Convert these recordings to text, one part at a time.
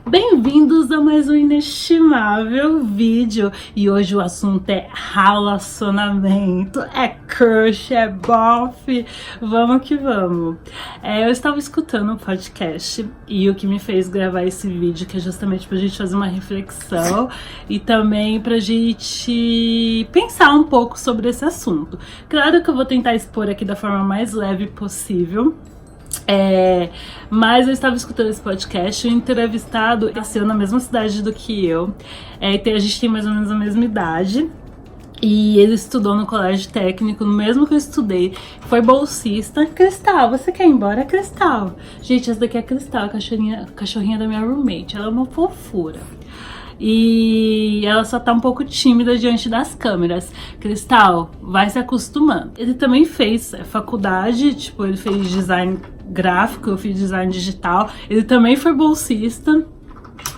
Bem-vindos a mais um inestimável vídeo. E hoje o assunto é relacionamento, é crush, é bofe, vamos que vamos. Eu estava escutando um podcast e o que me fez gravar esse vídeo, que é justamente pra gente fazer uma reflexão e também pra gente pensar um pouco sobre esse assunto. Claro que eu vou tentar expor aqui da forma mais leve possível. Mas eu estava escutando esse podcast, o entrevistado nasceu na mesma cidade do que eu, a gente tem mais ou menos a mesma idade, e ele estudou no colégio técnico, no mesmo que eu estudei, foi bolsista. Cristal, você quer ir embora? Cristal, gente, essa daqui é a Cristal, a cachorrinha da minha roommate, ela é uma fofura. E ela só tá um pouco tímida diante das câmeras. Cristal, vai se acostumando. Ele também fez faculdade, tipo, ele fez design gráfico, eu fiz design digital. Ele também foi bolsista.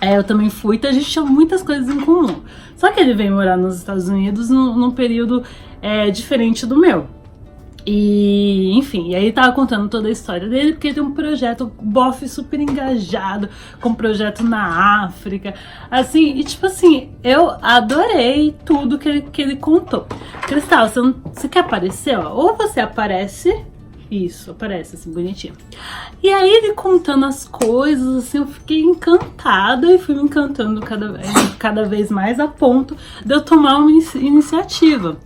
Eu também fui, então a gente tinha muitas coisas em comum. Só que ele veio morar nos Estados Unidos num período diferente do meu. E, enfim, e aí ele tava contando toda a história dele, porque ele tem um projeto bofe super engajado, com um projeto na África, assim, e tipo assim, eu adorei tudo que ele contou. Cristal, você quer aparecer, ó? Ou você aparece, isso, aparece assim, bonitinho. E aí ele contando as coisas, assim, eu fiquei encantada e fui me encantando cada vez mais a ponto de eu tomar uma iniciativa.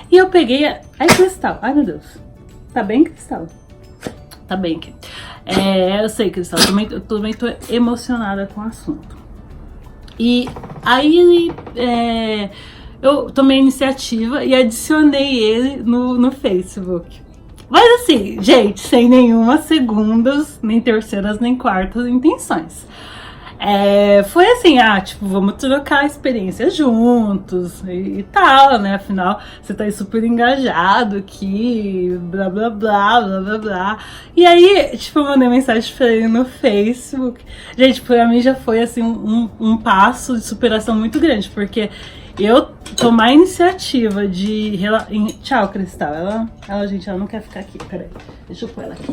E eu peguei... Ai, Cristal. Ai, meu Deus. Tá bem, Cristal? Tá bem aqui. Eu sei, Cristal. Eu também tô emocionada com o assunto. E aí eu tomei a iniciativa e adicionei ele no Facebook. Mas assim, gente, sem nenhuma segundas, nem terceiras, nem quartas intenções. Foi assim, tipo, vamos trocar experiências juntos e tal, né? Afinal, você tá aí super engajado aqui, blá blá blá, blá blá blá. E aí, tipo, eu mandei mensagem pra ele no Facebook. Gente, pra mim já foi assim um passo de superação muito grande, porque eu tomar a iniciativa de... Tchau, Cristal. Ela, gente, ela não quer ficar aqui. Peraí, deixa eu pôr ela aqui.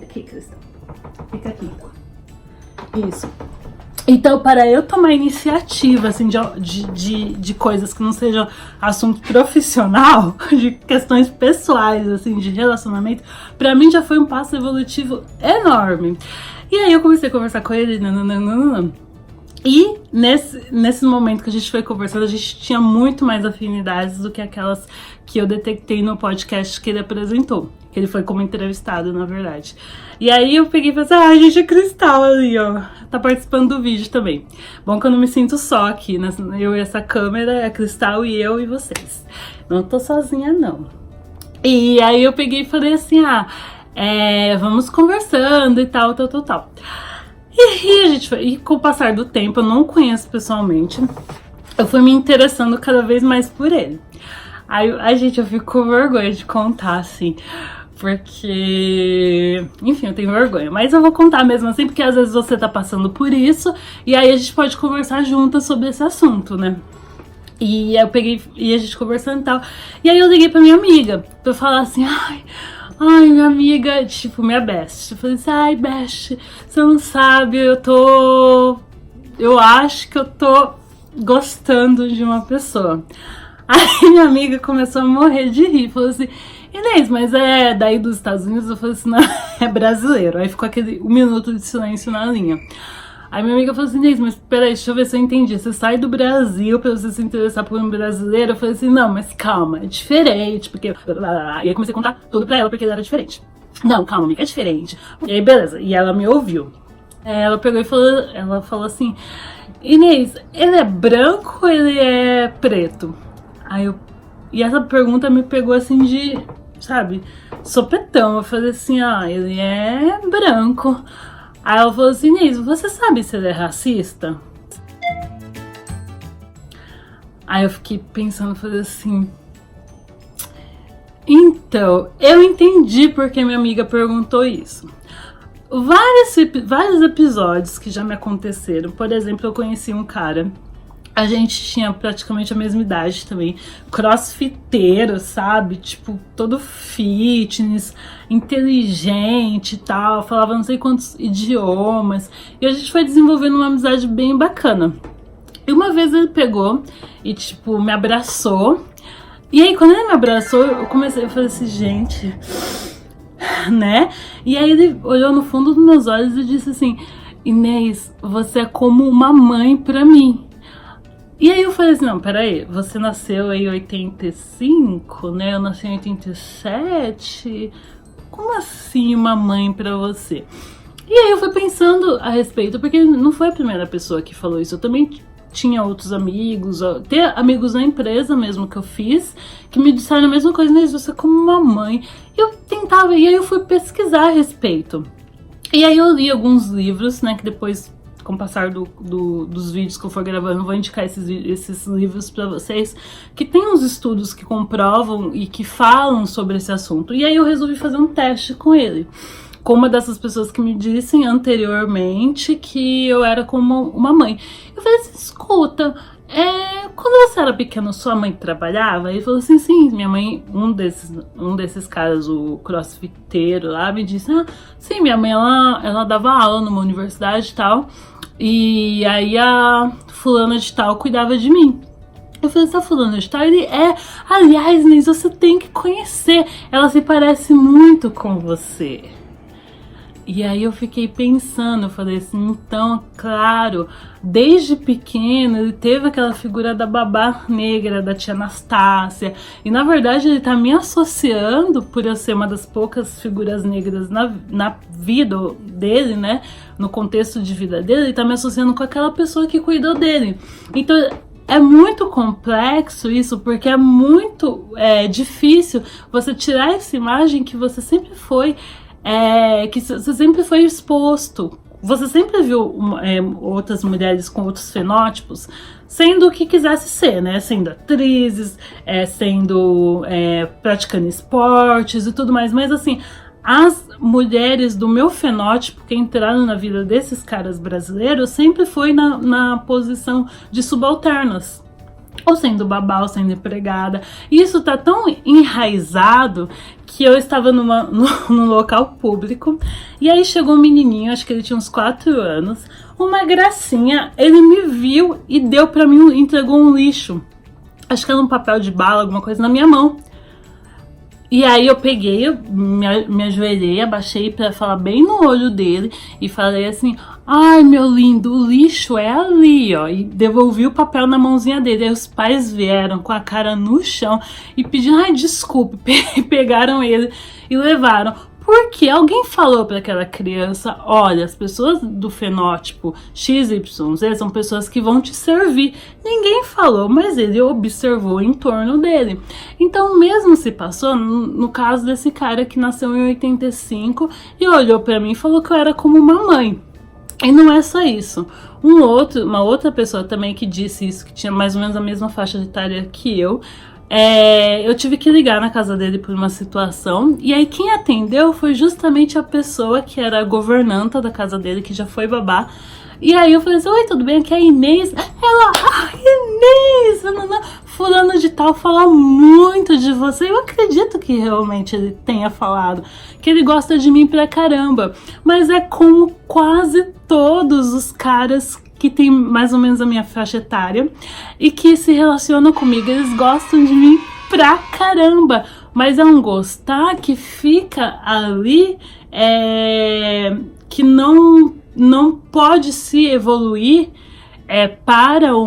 Aqui, Cristal. Fica aqui. Isso. Então, para eu tomar iniciativa, assim, de coisas que não sejam assunto profissional, de questões pessoais, assim, de relacionamento, pra mim já foi um passo evolutivo enorme. E aí eu comecei a conversar com ele, E nesse momento que a gente foi conversando, a gente tinha muito mais afinidades do que aquelas que eu detectei no podcast que ele apresentou. Que ele foi como entrevistado, na verdade. E aí eu peguei e falei assim, gente, é Cristal ali, ó. Tá participando do vídeo também. Bom que eu não me sinto só aqui, né? Eu e essa câmera, é Cristal e eu e vocês. Não tô sozinha, não. E aí eu peguei e falei assim, vamos conversando e tal. E aí a gente foi, e com o passar do tempo, eu não conheço pessoalmente, eu fui me interessando cada vez mais por ele. Aí, gente, eu fico com vergonha de contar, assim, porque, enfim, eu tenho vergonha, mas eu vou contar mesmo assim, porque às vezes você tá passando por isso, e aí a gente pode conversar juntas sobre esse assunto, né? E aí eu peguei, e a gente conversando e tal, e aí eu liguei pra minha amiga, pra falar assim, ai, minha amiga, tipo, minha best. Eu falei assim, best, você não sabe, eu acho que eu tô gostando de uma pessoa. Aí minha amiga começou a morrer de rir, falou assim, Inês, mas é daí dos Estados Unidos? Eu falei assim, não, é brasileiro. Aí ficou aquele 1 minuto de silêncio na linha. Aí minha amiga falou assim, Inês, mas peraí, deixa eu ver se eu entendi. Você sai do Brasil pra você se interessar por um brasileiro? Eu falei assim, não, mas calma, é diferente, porque... E aí comecei a contar tudo pra ela, porque ele era diferente. Não, calma, amiga, é diferente. E aí, beleza, e ela me ouviu. Ela pegou e falou assim, Inês, ele é branco ou ele é preto? E essa pergunta me pegou assim de, sabe, sopetão. Eu falei assim, ele é branco. Aí ela falou assim, Inês, você sabe se ele é racista? Aí eu fiquei pensando, falei assim, então, eu entendi porque minha amiga perguntou isso. Vários episódios que já me aconteceram, por exemplo, eu conheci um cara A gente tinha praticamente a mesma idade também, crossfiteiro, sabe? Tipo, todo fitness, inteligente e tal, falava não sei quantos idiomas. E a gente foi desenvolvendo uma amizade bem bacana. E uma vez ele pegou e, tipo, me abraçou. E aí, quando ele me abraçou, eu comecei a fazer assim, gente, né? E aí ele olhou no fundo dos meus olhos e disse assim, Inês, você é como uma mãe pra mim. E aí eu falei assim, não, peraí, você nasceu em 85, né? Eu nasci em 87. Como assim uma mãe pra você? E aí eu fui pensando a respeito, porque não foi a primeira pessoa que falou isso. Eu também tinha outros amigos, até amigos na empresa mesmo que eu fiz, que me disseram a mesma coisa, Inês, você é como uma mãe. E eu tentava, e aí eu fui pesquisar a respeito. E aí eu li alguns livros, né, que depois, com o passar dos vídeos que eu for gravando, eu vou indicar esses livros pra vocês, que tem uns estudos que comprovam e que falam sobre esse assunto. E aí eu resolvi fazer um teste com ele, com uma dessas pessoas que me dissem anteriormente que eu era como uma mãe. Eu falei assim, escuta, quando você era pequeno, sua mãe trabalhava? Ele falou assim, sim, minha mãe, um desses caras, o crossfiteiro lá, me disse, sim, minha mãe, ela dava aula numa universidade e tal, e aí a fulana de tal cuidava de mim. Eu falei, essa fulana de tal, ele aliás, Inês, você tem que conhecer, ela se parece muito com você. E aí eu fiquei pensando, eu falei assim, então, claro, desde pequeno ele teve aquela figura da babá negra, da tia Anastácia, e na verdade ele tá me associando, por eu ser uma das poucas figuras negras na vida dele, né, no contexto de vida dele, ele tá me associando com aquela pessoa que cuidou dele. Então é muito complexo isso, porque é muito difícil você tirar essa imagem que você sempre foi, que você sempre foi exposto. Você sempre viu outras mulheres com outros fenótipos, sendo o que quisesse ser, né? Sendo atrizes, praticando esportes e tudo mais. Mas assim, as mulheres do meu fenótipo que entraram na vida desses caras brasileiros sempre foi na posição de subalternas. Ou sendo babá, ou sendo empregada. E isso tá tão enraizado que eu estava num local público. E aí chegou um menininho, acho que ele tinha uns 4 anos. Uma gracinha, ele me viu e deu pra mim, entregou um lixo. Acho que era um papel de bala, alguma coisa na minha mão. E aí eu peguei, me ajoelhei, abaixei pra falar bem no olho dele e falei assim, ai meu lindo, o lixo é ali, ó. E devolvi o papel na mãozinha dele. Aí os pais vieram com a cara no chão e pediram, ai desculpe, pegaram ele e levaram. Porque alguém falou para aquela criança, olha, as pessoas do fenótipo XYZ são pessoas que vão te servir. Ninguém falou, mas ele observou em torno dele. Então mesmo se passou, no caso desse cara que nasceu em 85 e olhou para mim e falou que eu era como uma mãe. E não é só isso. Uma outra pessoa também que disse isso, que tinha mais ou menos a mesma faixa etária que eu tive que ligar na casa dele por uma situação, e aí quem atendeu foi justamente a pessoa que era a governanta da casa dele, que já foi babá. E aí eu falei assim, oi, tudo bem? Aqui é a Inês. Ela, Inês, fulano de tal fala muito de você. Eu acredito que realmente ele tenha falado, que ele gosta de mim pra caramba. Mas é como quase todos os caras que tem mais ou menos a minha faixa etária e que se relacionam comigo, eles gostam de mim pra caramba, mas é um gostar que fica ali, que não pode se evoluir para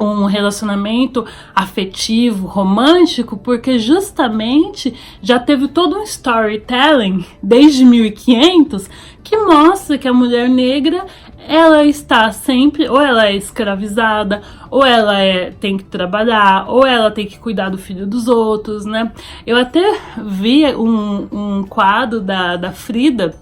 um relacionamento afetivo, romântico, porque justamente já teve todo um storytelling desde 1500 que mostra que a mulher negra, ela está sempre, ou ela é escravizada, ou ela tem que trabalhar, ou ela tem que cuidar do filho dos outros, né? Eu até vi um quadro da Frida,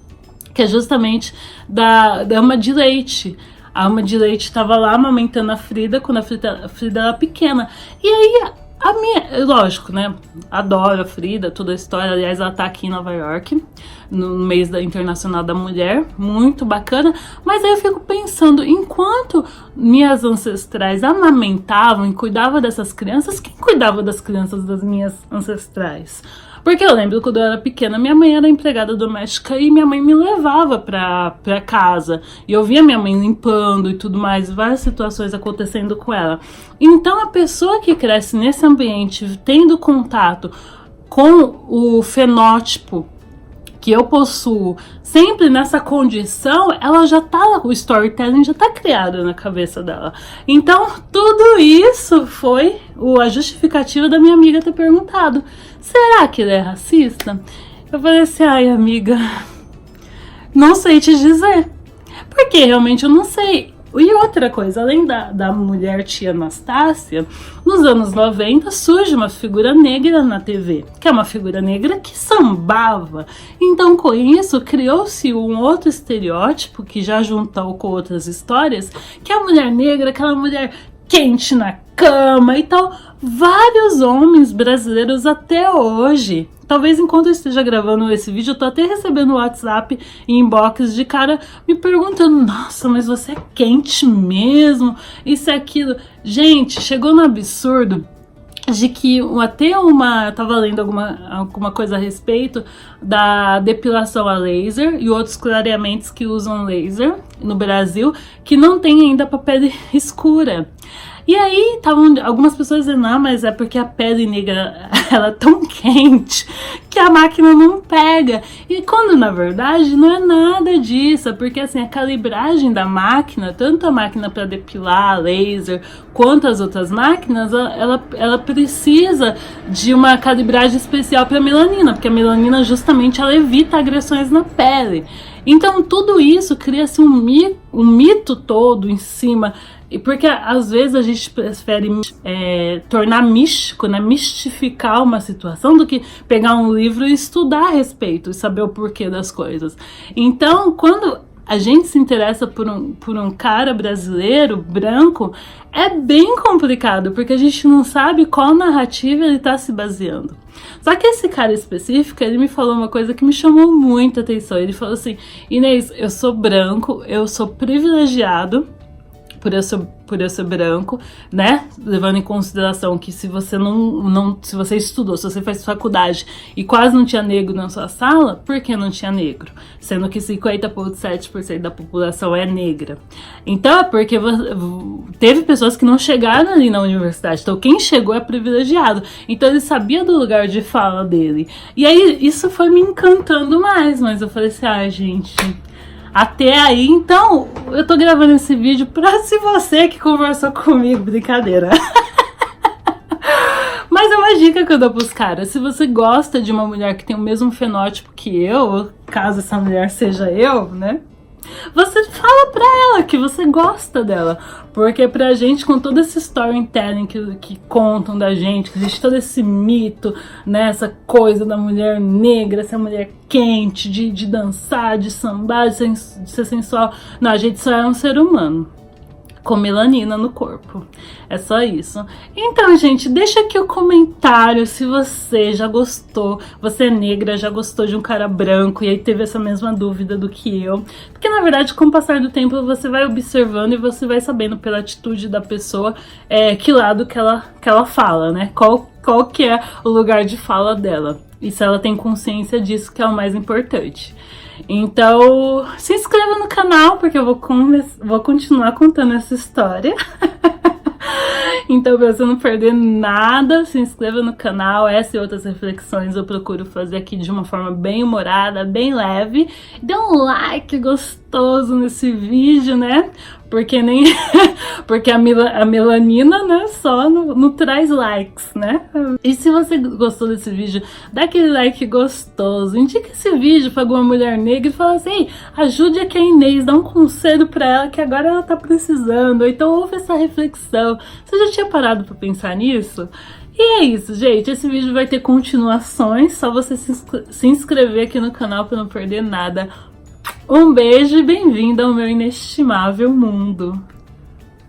que é justamente da Ama de Leite. A Ama de Leite estava lá amamentando a Frida quando a Frida era pequena. E aí A minha, lógico, né? Adoro a Frida, toda a história. Aliás, ela tá aqui em Nova York, no mês Internacional da Mulher, muito bacana. Mas aí eu fico pensando, enquanto minhas ancestrais amamentavam e cuidavam dessas crianças, quem cuidava das crianças das minhas ancestrais? Porque eu lembro quando eu era pequena, minha mãe era empregada doméstica e minha mãe me levava pra casa. E eu via minha mãe limpando e tudo mais, várias situações acontecendo com ela. Então a pessoa que cresce nesse ambiente, tendo contato com o fenótipo que eu possuo, sempre nessa condição, ela já tá, o storytelling já tá criado na cabeça dela. Então, tudo isso foi a justificativa da minha amiga ter perguntado, será que ele é racista? Eu falei assim, ai amiga, não sei te dizer, porque realmente eu não sei. E outra coisa, além da mulher tia Anastácia, nos anos 90 surge uma figura negra na TV, que é uma figura negra que sambava. Então com isso criou-se um outro estereótipo que já juntou com outras histórias, que é a mulher negra, aquela mulher quente na cama e tal. Vários homens brasileiros até hoje, talvez enquanto eu esteja gravando esse vídeo, eu tô até recebendo WhatsApp e inbox de cara me perguntando, nossa, mas você é quente mesmo, isso e aquilo. Gente, chegou no absurdo de que eu tava lendo alguma coisa a respeito da depilação a laser e outros clareamentos que usam laser no Brasil, que não tem ainda pra pele escura. E aí estavam algumas pessoas dizendo, ah, mas é porque a pele negra ela é tão quente que a máquina não pega. E quando na verdade não é nada disso, é porque assim, a calibragem da máquina, tanto a máquina para depilar, laser, quanto as outras máquinas, ela precisa de uma calibragem especial para melanina, porque a melanina justamente ela evita agressões na pele. Então tudo isso cria-se um mito todo em cima. E porque às vezes a gente prefere tornar místico, né, mistificar uma situação do que pegar um livro e estudar a respeito e saber o porquê das coisas. Então, quando a gente se interessa por um cara brasileiro, branco, é bem complicado, porque a gente não sabe qual narrativa ele está se baseando. Só que esse cara específico, ele me falou uma coisa que me chamou muita atenção. Ele falou assim, Inês, eu sou branco, eu sou privilegiado, por eu ser branco, né? Levando em consideração que se você se você estudou, se você fez faculdade e quase não tinha negro na sua sala, por que não tinha negro? Sendo que 50,7% da população é negra. Então é porque teve pessoas que não chegaram ali na universidade. Então quem chegou é privilegiado. Então ele sabia do lugar de fala dele. E aí isso foi me encantando mais. Mas eu falei assim, ai gente, até aí, então, eu tô gravando esse vídeo pra se você que conversou comigo, brincadeira. Mas é uma dica que eu dou pros caras, se você gosta de uma mulher que tem o mesmo fenótipo que eu, caso essa mulher seja eu, né? Você fala pra ela que você gosta dela, porque pra gente, com todo esse storytelling que contam da gente, que existe todo esse mito, né, essa coisa da mulher negra, essa mulher quente, de dançar, de sambar, de ser sensual, não, a gente só é um ser humano com melanina no corpo. É só isso. Então, gente, deixa aqui o comentário se você já gostou, você é negra, já gostou de um cara branco e aí teve essa mesma dúvida do que eu. Porque, na verdade, com o passar do tempo, você vai observando e você vai sabendo pela atitude da pessoa que lado que ela fala, né? Qual que é o lugar de fala dela. E se ela tem consciência disso, que é o mais importante. Então, se inscreva no canal, porque eu vou continuar contando essa história. Então, pra você não perder nada, se inscreva no canal. Essa e outras reflexões eu procuro fazer aqui de uma forma bem humorada, bem leve. Dê um like gostoso nesse vídeo, né? Porque porque a melanina, né, só não traz likes, né? E se você gostou desse vídeo, dá aquele like gostoso, indica esse vídeo pra alguma mulher negra e fala assim, ajude aqui a Inês, dá um conselho pra ela que agora ela tá precisando, ou então ouve essa reflexão. Você já tinha parado pra pensar nisso? E é isso, gente, esse vídeo vai ter continuações, só você se inscrever aqui no canal pra não perder nada. Um beijo e bem-vindo ao meu inestimável mundo.